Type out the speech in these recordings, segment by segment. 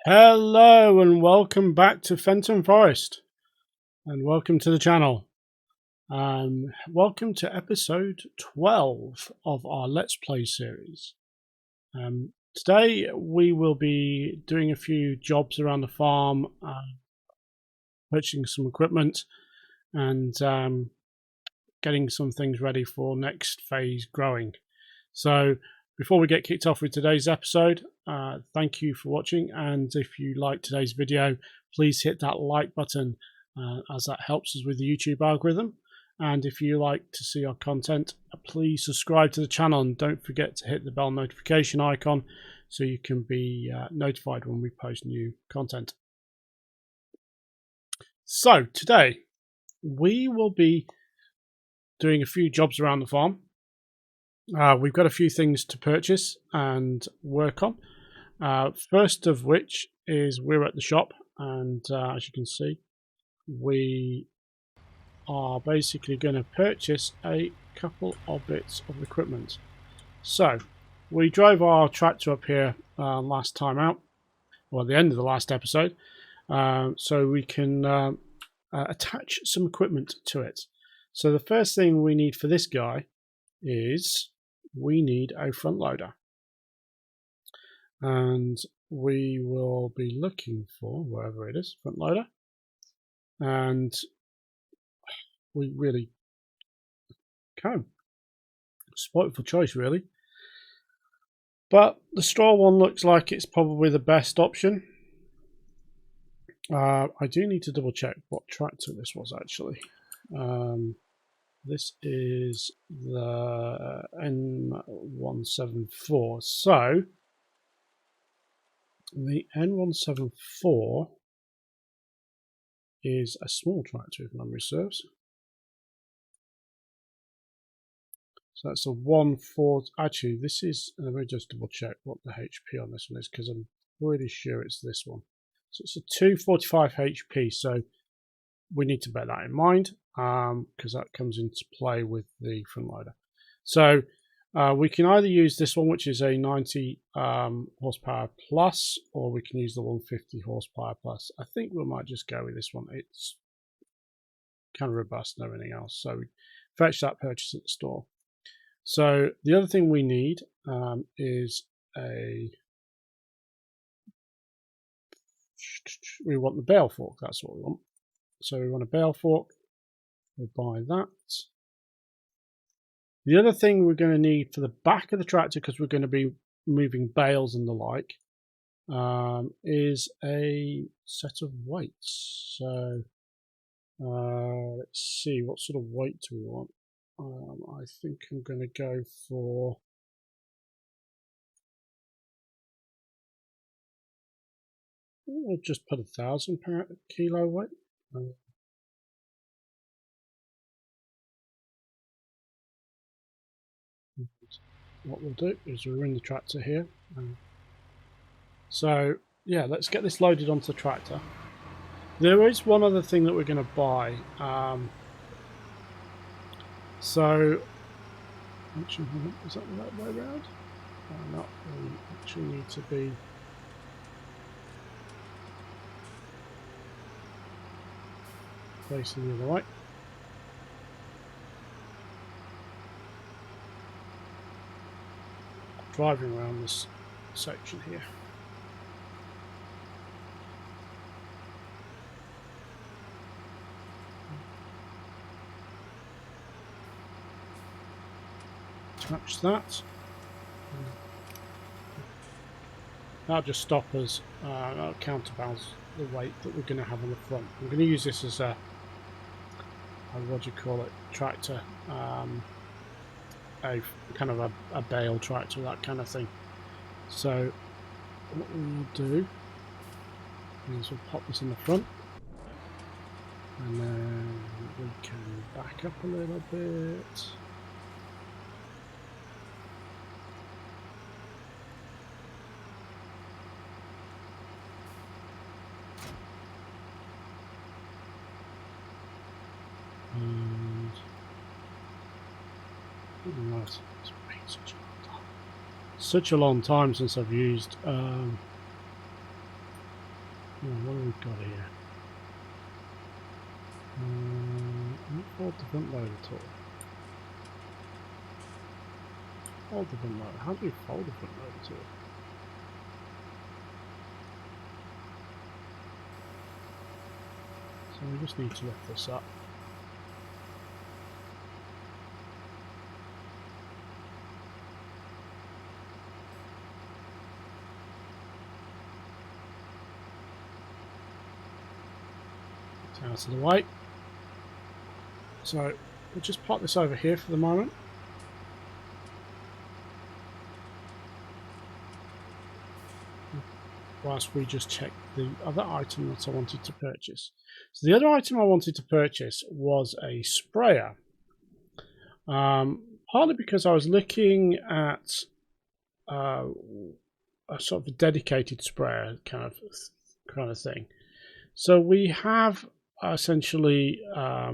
Hello and welcome back to Fenton Forest and welcome to the channel. Welcome to episode 12 of our Let's Play series. Today we will be doing a few jobs around the farm, purchasing some equipment and getting some things ready for next phase growing. So before we get kicked off with today's episode, thank you for watching, and if you like today's video, please hit that like button as that helps us with the YouTube algorithm. And if you like to see our content, please subscribe to the channel and don't forget to hit the bell notification icon so you can be notified when we post new content. So today we will be doing a few jobs around the farm. We've got a few things to purchase and work on. First of which is we're at the shop, and as you can see, we are basically going to purchase a couple of bits of equipment. So we drove our tractor up here last time out, or at the end of the last episode, so we can attach some equipment to it. So the first thing we need for this guy is we need a front loader, and we will be looking for wherever it is, front loader, and we really can spot for choice really, but the straw one looks like it's probably the best option. I do need to double check what tractor this was actually. This is the N174. So the N174 is a small tractor, if memory serves. So that's a 1/4. Actually, this is. Let me just double check what the HP on this one is, because I'm pretty sure it's this one. So it's a 245 HP. So we need to bear that in mind, because that comes into play with the front loader. So we can either use this one, which is a 90 horsepower plus, or we can use the 150 horsepower plus. I think we might just go with this one. It's kind of robust and everything else. So we fetch that purchase at the store. So the other thing we need is we want the bale fork. That's what we want. So we want a bale fork. We'll buy that. The other thing we're going to need for the back of the tractor, because we're going to be moving bales and the like, is a set of weights. So let's see, what sort of weight do we want? I think I'm going to go for I'll just put 1,000 kilo weight. What we'll do is we're in the tractor here. So yeah, let's get this loaded onto the tractor. There is one other thing that we're going to buy. So actually, is that the right way around? No, we actually need to be facing the other way. Driving around this section here. Attach that. That'll just stop us, that'll counterbalance the weight that we're going to have on the front. I'm going to use this as a what do you call it, tractor, a kind of a bale tractor, that kind of thing. So what we'll do is we'll pop this in the front, and then we can back up a little bit. And it's been such a long time since I've used What have we got here? Not fold the front load at all. Fold the front load. How do you fold the front load at all? So we just need to lift this up. Out of the way. So we'll just pop this over here for the moment. Whilst we just check the other item that I wanted to purchase. So the other item I wanted to purchase was a sprayer. Partly because I was looking at a sort of a dedicated sprayer kind of thing. So we have essentially a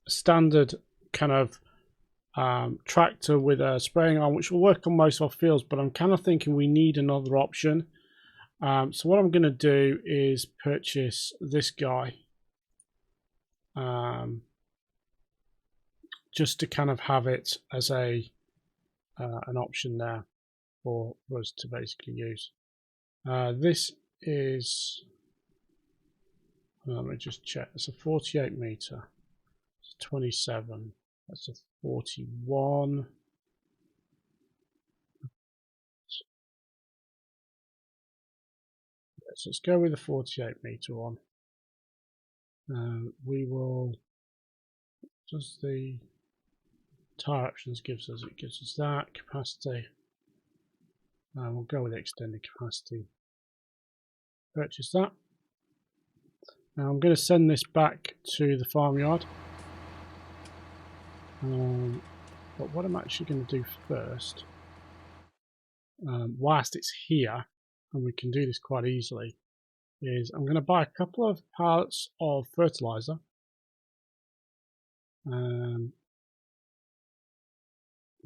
standard kind of tractor with a spraying arm, which will work on most of our fields, but I'm kind of thinking we need another option. So what I'm going to do is purchase this guy, just to kind of have it as a an option there for us to basically use. This is, let me just check, it's a 48 meter, it's a 27, that's a 41. So let's go with the 48 meter one. We will, does the tire options gives us, it gives us that capacity. We'll go with the extended capacity. Purchase that. Now I'm going to send this back to the farmyard. But what I'm actually going to do first, whilst it's here, and we can do this quite easily, is I'm going to buy a couple of pallets of fertilizer. That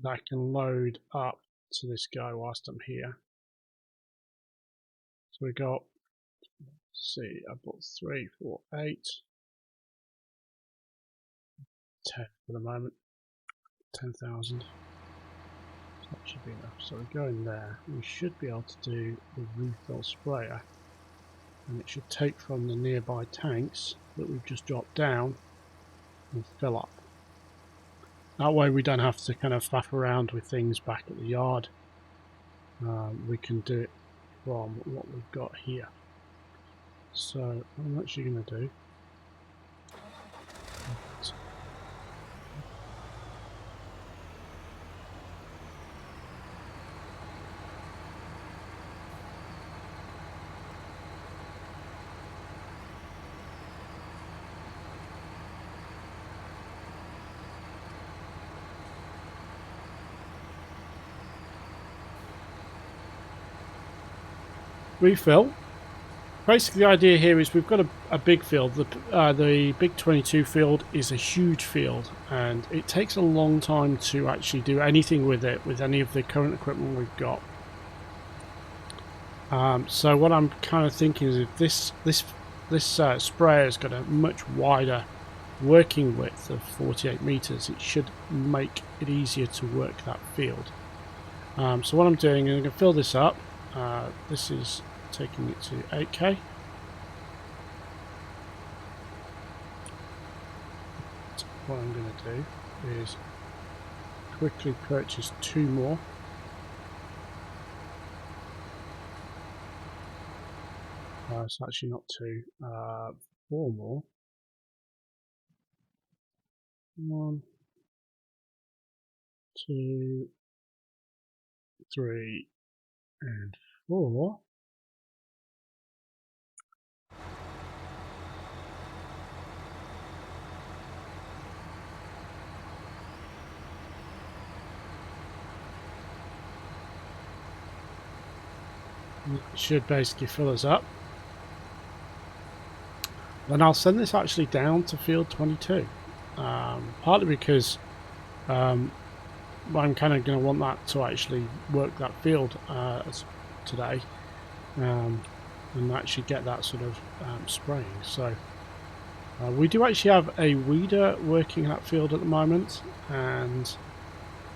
I can load up to this guy whilst I'm here. So we got, let's see, I bought 3, 4, 8, 10 for the moment, 10,000. That should be enough. So we go in there. We should be able to do the refill sprayer, and it should take from the nearby tanks that we've just dropped down and fill up. That way we don't have to kind of faff around with things back at the yard. We can do it from what we've got here. So what I'm actually going to do, refill. Basically the idea here is we've got a big field. The big 22 field is a huge field, and it takes a long time to actually do anything with it with any of the current equipment we've got. So what I'm kind of thinking is if this sprayer has got a much wider working width of 48 meters, it should make it easier to work that field. So what I'm doing, I'm going to fill this up. This is taking it to 8k. So what I'm going to do is quickly purchase 2 more. It's actually not 2, 4 more. 1, 2, 3, and 4. It should basically fill us up. Then I'll send this actually down to field 22, partly because I'm kind of going to want that to actually work that field today. and actually get that sort of spraying. So we do actually have a weeder working that field at the moment, and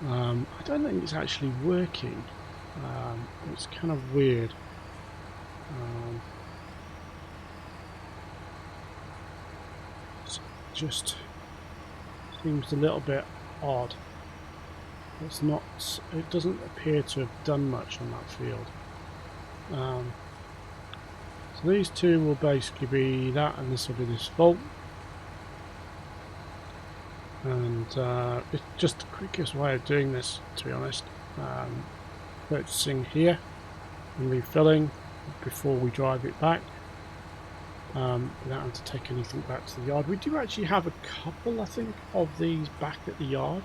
I don't think it's actually working. It's kind of weird. It just seems a little bit odd. It's not. It doesn't appear to have done much on that field. So these two will basically be that, and this will be this vault. And it's just the quickest way of doing this, to be honest. Purchasing here and refilling before we drive it back, without having to take anything back to the yard. We do actually have a couple, I think, of these back at the yard.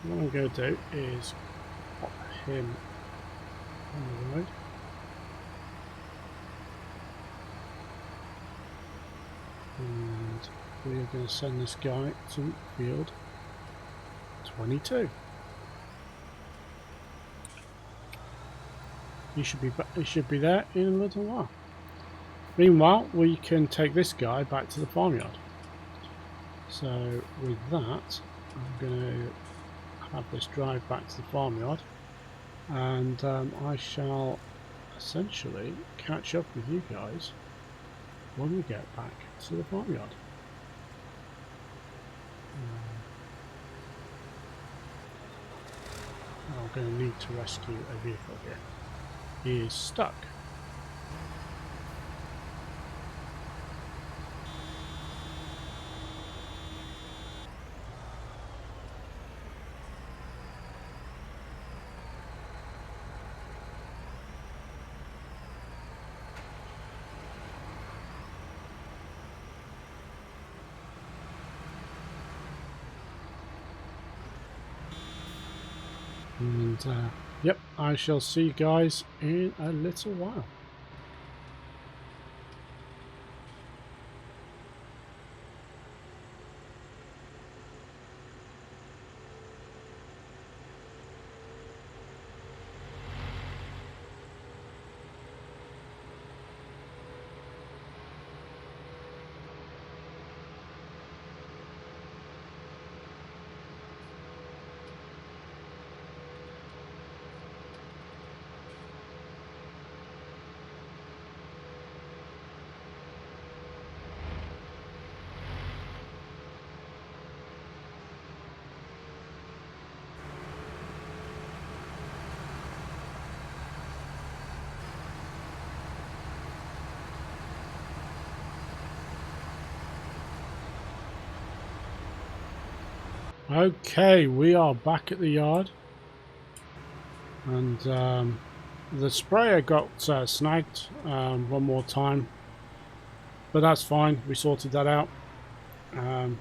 What I'm going to do is pop him on the road. And we are going to send this guy to field 22. He should be there in a little while. Meanwhile, we can take this guy back to the farmyard. So with that, I'm going to have this drive back to the farmyard, and I shall essentially catch up with you guys when we get back to the farmyard. I'm going to need to rescue a vehicle here. He is stuck. And yep, I shall see you guys in a little while. Okay, we are back at the yard, and the sprayer got snagged one more time, but that's fine. We sorted that out, and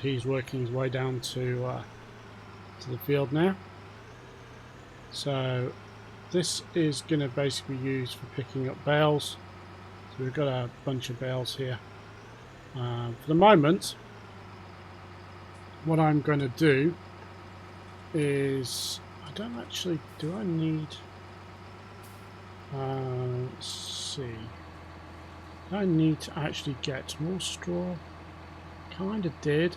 he's working his way down to the field now. So this is going to basically be used for picking up bales. So we've got a bunch of bales here. For the moment, what I'm going to do is, I don't actually, do I need, let's see, do I need to actually get more straw? Kind of did.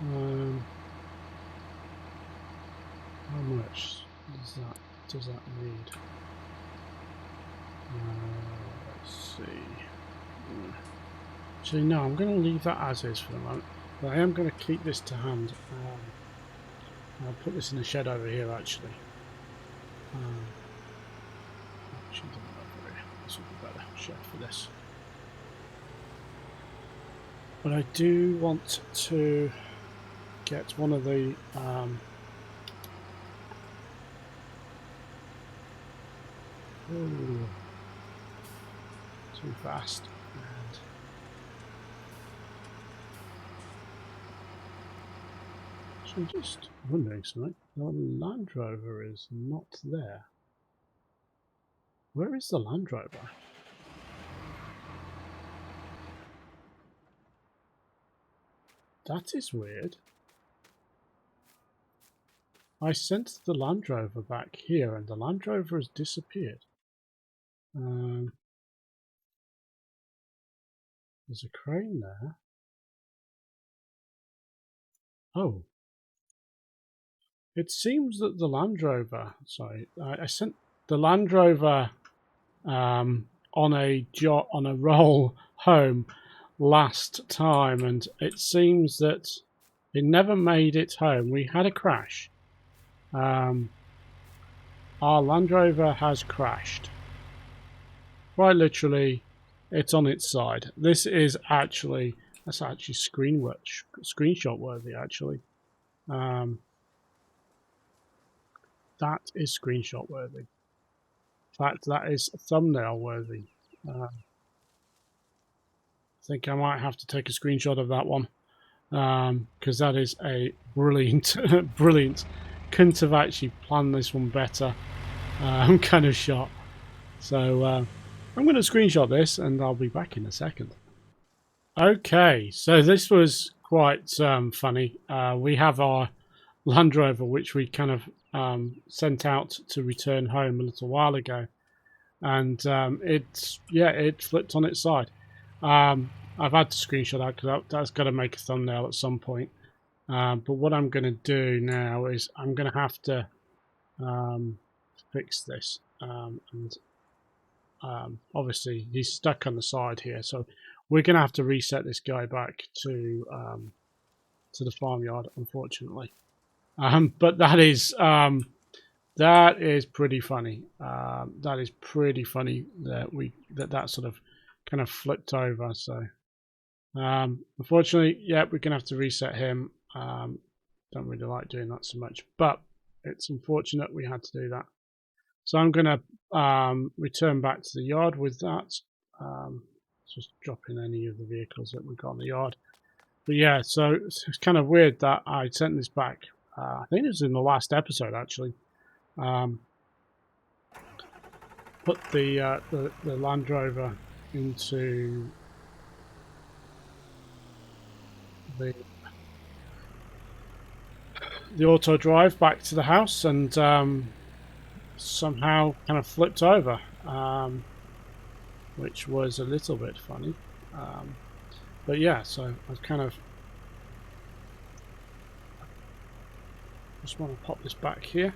How much does that need? Let's see. Actually, no, I'm going to leave that as is for the moment. But I am going to keep this to hand. I'll put this in the shed over here, actually. Actually, over here. This would be better shed for this. But I do want to get one of the too fast. And so I'm just wondering something. The Land Rover is not there. Where is the Land Rover? That is weird. I sent the Land Rover back here, and the Land Rover has disappeared. There's a crane there. Oh. It seems that the Land Rover... Sorry, I sent the Land Rover on a roll home last time, and it seems that it never made it home. We had a crash. Our Land Rover has crashed. Quite literally, it's on its side. That's actually screenshot worthy. Actually, that is screenshot worthy. In fact, that is thumbnail worthy. I think I might have to take a screenshot of that one, because that is a brilliant, brilliant. Couldn't have actually planned this one better. Kind of shot. So I'm going to screenshot this, and I'll be back in a second. Okay, so this was quite funny. We have our Land Rover, which we kind of sent out to return home a little while ago, and it flipped on its side. I've had to screenshot that because that's got to make a thumbnail at some point. But what I'm going to do now is I'm going to have to fix this, and obviously he's stuck on the side here, so we're going to have to reset this guy back to the farmyard, unfortunately. But that is pretty funny. That is pretty funny that that sort of kind of flipped over. So unfortunately, yeah, we're gonna have to reset him. Don't really like doing that so much, but it's unfortunate we had to do that. So I'm gonna return back to the yard with that. Just drop in any of the vehicles that we've got in the yard. But yeah, so it's kind of weird that I sent this back. I think it was in the last episode actually. Put the Land Rover into the auto drive back to the house, and somehow kind of flipped over, which was a little bit funny. But yeah, so I kind of just want to pop this back here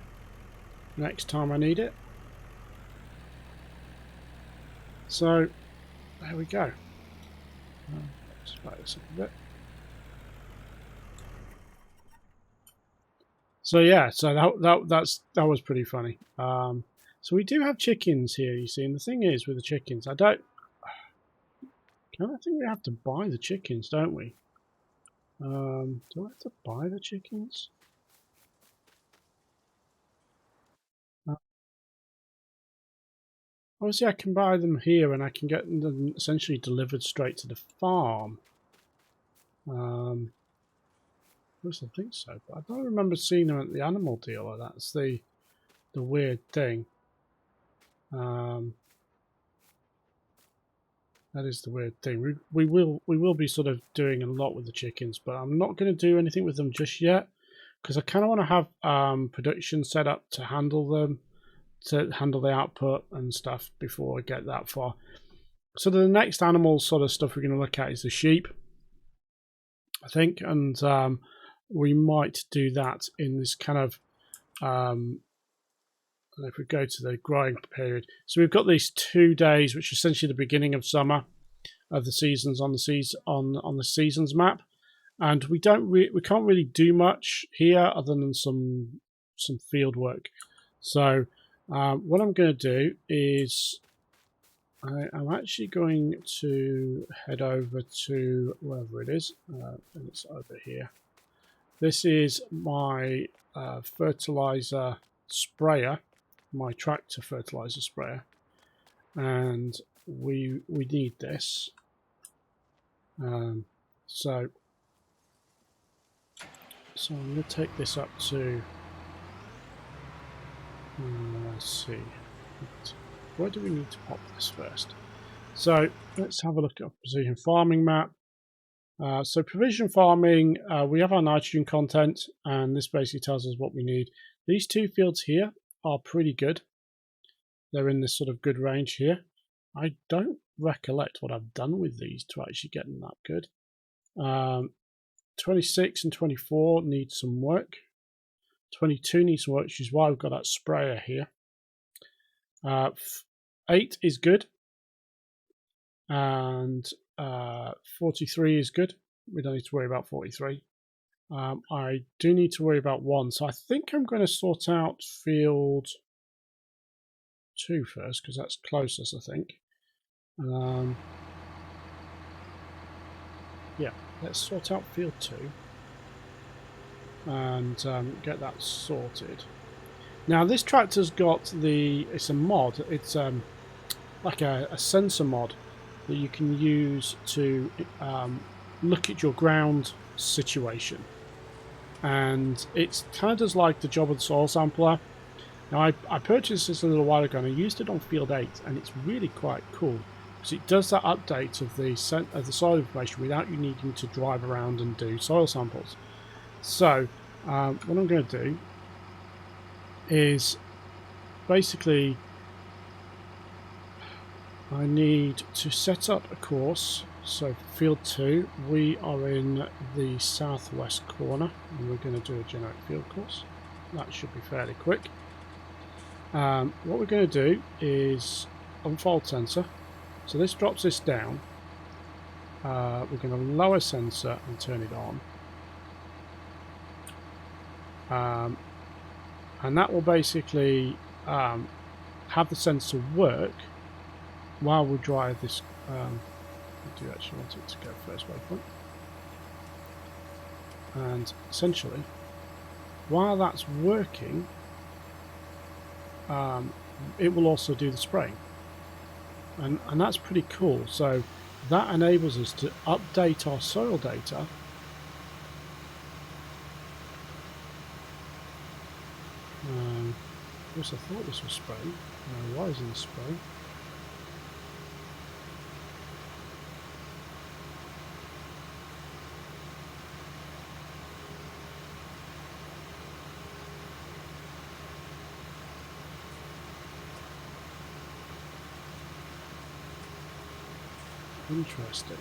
next time I need it. So there we go. Just back this up a bit. So yeah, so that was pretty funny. So we do have chickens here, you see, and the thing is with the chickens, I think we have to buy the chickens, don't we? Do I have to buy the chickens? Obviously I can buy them here and I can get them essentially delivered straight to the farm. I also think so, but I don't remember seeing them at the animal dealer. That's the weird thing. That is the weird thing. We will be sort of doing a lot with the chickens, but I'm not going to do anything with them just yet because I kind of want to have production set up to handle them, to handle the output and stuff before I get that far. So the next animal sort of stuff we're going to look at is the sheep, I think, and we might do that in this kind of if we go to the growing period. So we've got these 2 days, which is essentially the beginning of summer of the seasons on the seasons map, and we can't really do much here other than some field work. So what I'm going to do is I'm actually going to head over to wherever it is, and it's over here. This is my fertilizer sprayer, my tractor fertilizer sprayer, and we need this. So I'm going to take this up to. Let's see. Where do we need to pop this first? So let's have a look at our precision farming map. So provision farming, we have our nitrogen content, and this basically tells us what we need. These two fields here are pretty good. They're in this sort of good range here. I don't recollect what I've done with these to actually get them that good. 26 and 24 need some work. 22 needs some work, which is why we've got that sprayer here. 8 is good. And 43 is good. We don't need to worry about 43. I do need to worry about 1. So I think I'm going to sort out field 2 first, because that's closest, I think. Yeah, let's sort out field 2 and get that sorted. Now this tractor's got it's a mod, it's like a sensor mod that you can use to look at your ground situation, and it's kind of does like the job of the soil sampler. Now I purchased this a little while ago and I used it on field 8, and it's really quite cool because it does that update of the soil information without you needing to drive around and do soil samples. So what I'm going to do is basically I need to set up a course. So field 2, we are in the southwest corner, and we're going to do a generate field course. That should be fairly quick. What we're going to do is unfold sensor. So this drops this down. We're going to lower sensor and turn it on. And that will basically have the sensor work while we drive this. I do actually want it to go first waypoint. And essentially, while that's working, it will also do the spraying. And that's pretty cool. So that enables us to update our soil data of course I thought this was spraying. Why isn't it spraying? Interesting.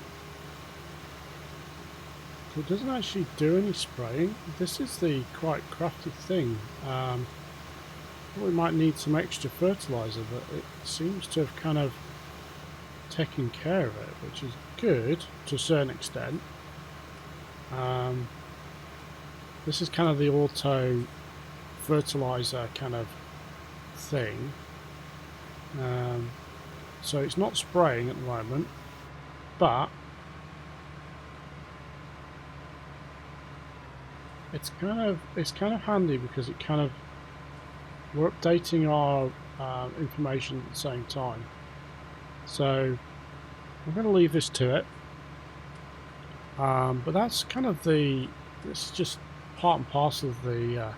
So it doesn't actually do any spraying. This is the quite crafty thing. We might need some extra fertilizer, but it seems to have kind of taken care of it, which is good to a certain extent. This is kind of the auto fertilizer kind of thing. So it's not spraying at the moment, but it's kind of handy because it kind of, we're updating our information at the same time. So I'm going to leave this to it, but that's kind of this is just part and parcel of the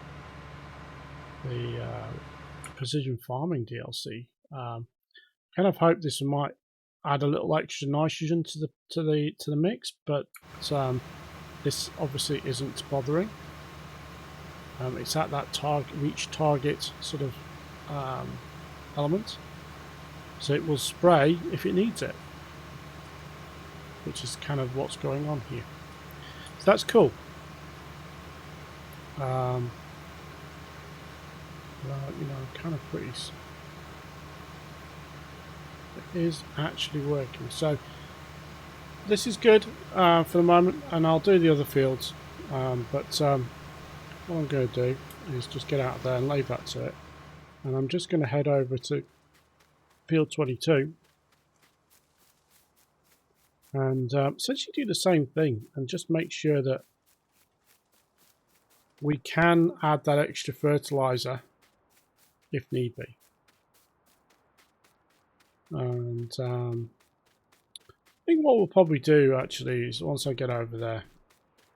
precision farming DLC. Kind of hope this might add a little extra nitrogen to the mix, but this obviously isn't bothering. It's at that reach target sort of element, so it will spray if it needs it, which is kind of what's going on here. So that's cool. Well, kind of pretty. It is actually working, so this is good for the moment, and I'll do the other fields. But what I'm going to do is just get out of there and leave that to it, and I'm just going to head over to field 22 and essentially do the same thing and just make sure that we can add that extra fertilizer if need be. And I think what we'll probably do actually is, once I get over there,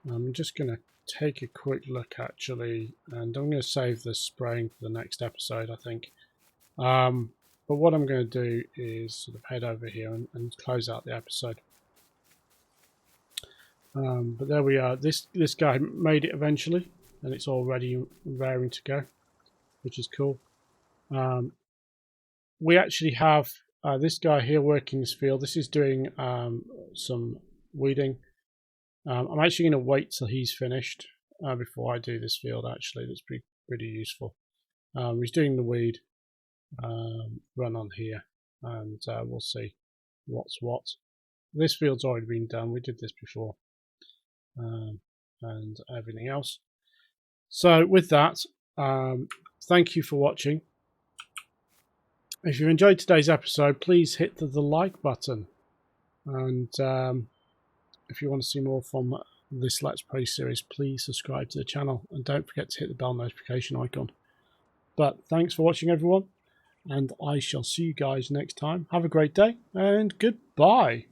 I'm just going to take a quick look actually, and I'm going to save the spraying for the next episode, I think. But what I'm going to do is sort of head over here and close out the episode. But there we are. This guy made it eventually, and it's all ready and raring to go, which is cool. We actually have this guy here working this field. This is doing some weeding. I'm actually going to wait till he's finished before I do this field. Actually, that's pretty useful. He's doing the weed run on here, and we'll see what's what. This field's already been done. We did this before, and everything else. So with that, thank you for watching. If you've enjoyed today's episode, please hit the like button, and if you want to see more from this Let's Play series, please subscribe to the channel and don't forget to hit the bell notification icon. But thanks for watching, everyone, and I shall see you guys next time. Have a great day and goodbye.